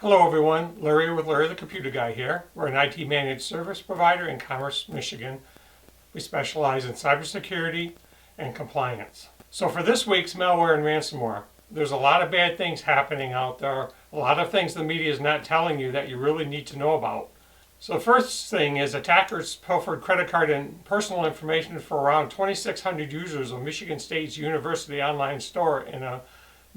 Hello everyone, Larry with Larry the Computer Guy here. We're an IT managed service provider in Commerce, Michigan. We specialize in cybersecurity and compliance. So for this week's malware and ransomware, there's a lot of bad things happening out there, a lot of things the media is not telling you that you really need to know about. So the first thing is attackers pilfered credit card and personal information for around 2,600 users of Michigan State's University online store in a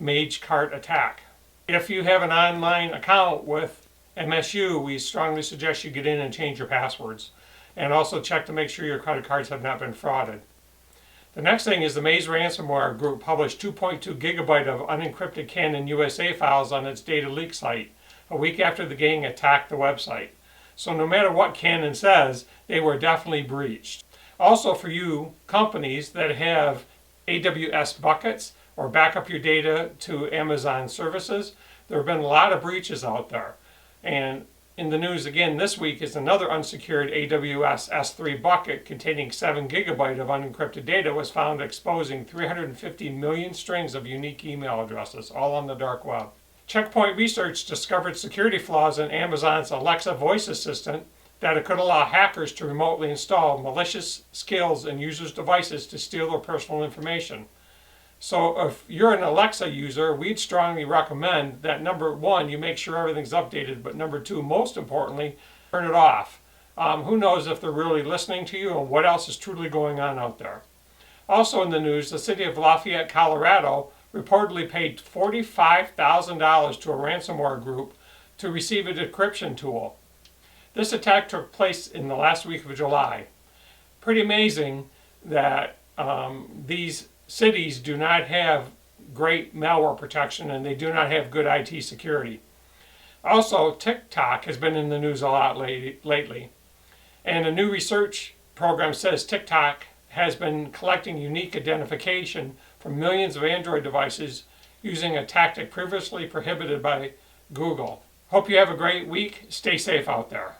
MageCart attack. If you have an online account with MSU, we strongly suggest you get in and change your passwords. And also check to make sure your credit cards have not been frauded. The next thing is the Maze ransomware group published 2.2 gigabyte of unencrypted Canon USA files on its data leak site a week after the gang attacked the website. So no matter what Canon says, they were definitely breached. Also for you companies that have AWS buckets or back up your data to Amazon services, there have been a lot of breaches out there. And in the news again this week is another unsecured AWS S3 bucket containing 7 gigabyte of unencrypted data was found exposing 350 million strings of unique email addresses, all on the dark web. Checkpoint Research discovered security flaws in Amazon's Alexa voice assistant that it could allow hackers to remotely install malicious skills in users' devices to steal their personal information. So if you're an Alexa user, we'd strongly recommend that number one, you make sure everything's updated, but number two, most importantly, turn it off. Who knows if they're really listening to you and what else is truly going on out there. Also in the news, the city of Lafayette, Colorado reportedly paid $45,000 to a ransomware group to receive a decryption tool. This attack took place in the last week of July. Pretty amazing that these cities do not have great malware protection and they do not have good IT security. Also, TikTok has been in the news a lot lately. And a new research program says TikTok has been collecting unique identification from millions of Android devices using a tactic previously prohibited by Google. Hope you have a great week. Stay safe out there.